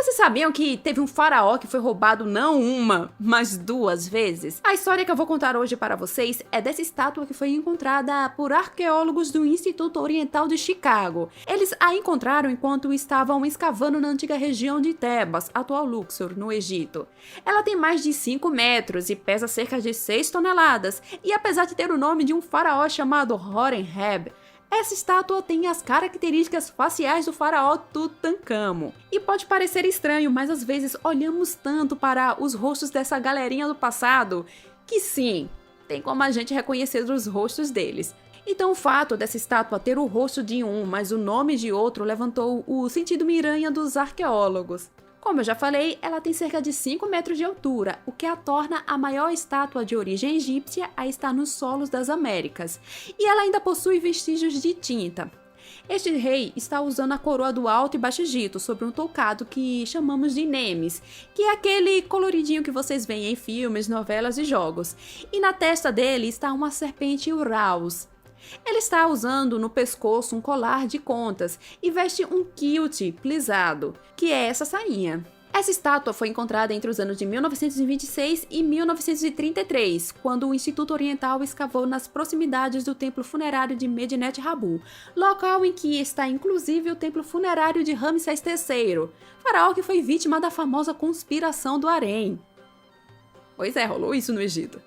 Vocês sabiam que teve um faraó que foi roubado não uma, mas 2 vezes? A história que eu vou contar hoje para vocês é dessa estátua que foi encontrada por arqueólogos do Instituto Oriental de Chicago. Eles a encontraram enquanto estavam escavando na antiga região de Tebas, atual Luxor, no Egito. Ela tem mais de 5 metros e pesa cerca de 6 toneladas, e apesar de ter o nome de um faraó chamado Horemheb, essa estátua tem as características faciais do faraó Tutankhamon. E pode parecer estranho, mas às vezes olhamos tanto para os rostos dessa galerinha do passado, que sim, tem como a gente reconhecer os rostos deles. Então o fato dessa estátua ter o rosto de um, mas o nome de outro, levantou o sentido miranha dos arqueólogos. Como eu já falei, ela tem cerca de 5 metros de altura, o que a torna a maior estátua de origem egípcia a estar nos solos das Américas. E ela ainda possui vestígios de tinta. Este rei está usando a coroa do Alto e Baixo Egito sobre um toucado que chamamos de Nemes, que é aquele coloridinho que vocês veem em filmes, novelas e jogos. E na testa dele está uma serpente Uraus. Ele está usando no pescoço um colar de contas e veste um kilt plisado, que é essa sainha. Essa estátua foi encontrada entre os anos de 1926 e 1933, quando o Instituto Oriental escavou nas proximidades do templo funerário de Medinet Habu, local em que está inclusive o templo funerário de Ramsés III, faraó que foi vítima da famosa conspiração do Harém. Pois é, rolou isso no Egito.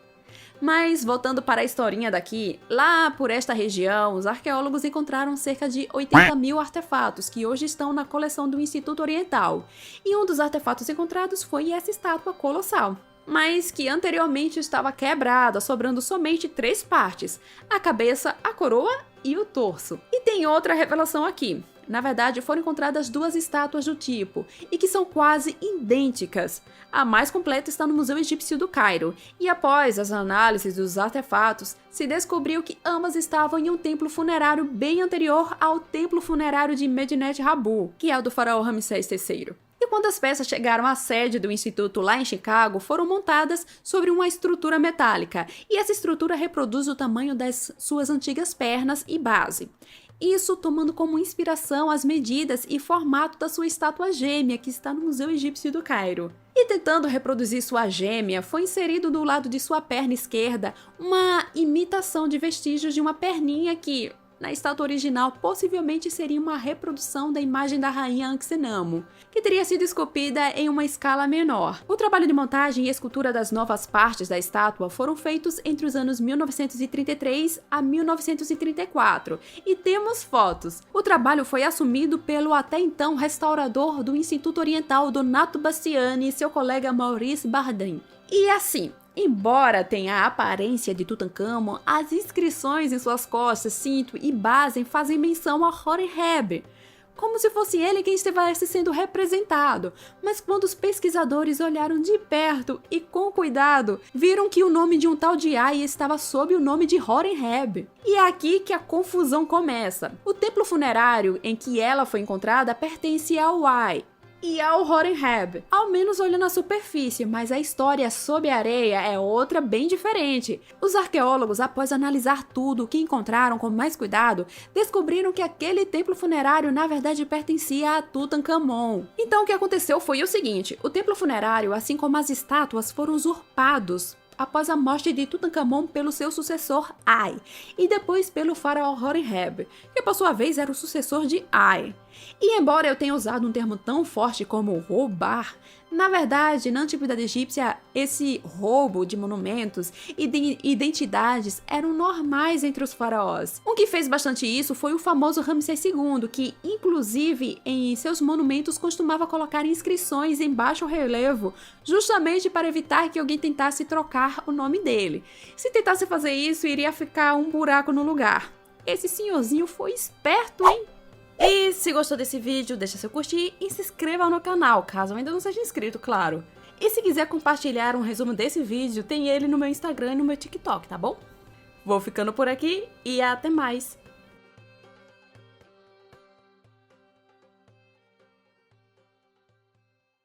Mas, voltando para a historinha daqui, lá por esta região, os arqueólogos encontraram cerca de 80 mil artefatos que hoje estão na coleção do Instituto Oriental. E um dos artefatos encontrados foi essa estátua colossal, mas que anteriormente estava quebrada, sobrando somente 3 partes: a cabeça, a coroa e o torso. E tem outra revelação aqui. Na verdade, foram encontradas 2 estátuas do tipo, e que são quase idênticas. A mais completa está no Museu Egípcio do Cairo, e após as análises dos artefatos, se descobriu que ambas estavam em um templo funerário bem anterior ao templo funerário de Medinet Habu, que é o do faraó Ramsés III. E quando as peças chegaram à sede do Instituto lá em Chicago, foram montadas sobre uma estrutura metálica, e essa estrutura reproduz o tamanho das suas antigas pernas e base. Isso tomando como inspiração as medidas e formato da sua estátua gêmea, que está no Museu Egípcio do Cairo. E tentando reproduzir sua gêmea, foi inserido do lado de sua perna esquerda uma imitação de vestígios de uma perninha que, na estátua original, possivelmente seria uma reprodução da imagem da rainha Anxenamo, que teria sido esculpida em uma escala menor. O trabalho de montagem e escultura das novas partes da estátua foram feitos entre os anos 1933 a 1934, e temos fotos. O trabalho foi assumido pelo até então restaurador do Instituto Oriental, Donato Bastiani, e seu colega Maurice Bardin. E assim, embora tenha a aparência de Tutankhamon, as inscrições em suas costas, cinto e base fazem menção a Horemheb, como se fosse ele quem estivesse sendo representado. Mas quando os pesquisadores olharam de perto e com cuidado, viram que o nome de um tal de Ai estava sob o nome de Horemheb. E é aqui que a confusão começa. O templo funerário em que ela foi encontrada pertence ao Ai e ao Horemheb, ao menos olhando a superfície, mas a história sob a areia é outra bem diferente. Os arqueólogos, após analisar tudo o que encontraram com mais cuidado, descobriram que aquele templo funerário na verdade pertencia a Tutankhamon. Então o que aconteceu foi o seguinte: o templo funerário, assim como as estátuas, foram usurpados após a morte de Tutankhamon pelo seu sucessor Ai, e depois pelo faraó Horemheb, que por sua vez era o sucessor de Ai. E embora eu tenha usado um termo tão forte como roubar, na verdade, na antiguidade egípcia, esse roubo de monumentos e de identidades eram normais entre os faraós. Um que fez bastante isso foi o famoso Ramsés II, que inclusive em seus monumentos costumava colocar inscrições em baixo relevo, justamente para evitar que alguém tentasse trocar o nome dele. Se tentasse fazer isso, iria ficar um buraco no lugar. Esse senhorzinho foi esperto, hein? E se gostou desse vídeo, deixa seu curtir e se inscreva no canal, caso ainda não seja inscrito, claro. E se quiser compartilhar um resumo desse vídeo, tem ele no meu Instagram e no meu TikTok, tá bom? Vou ficando por aqui e até mais!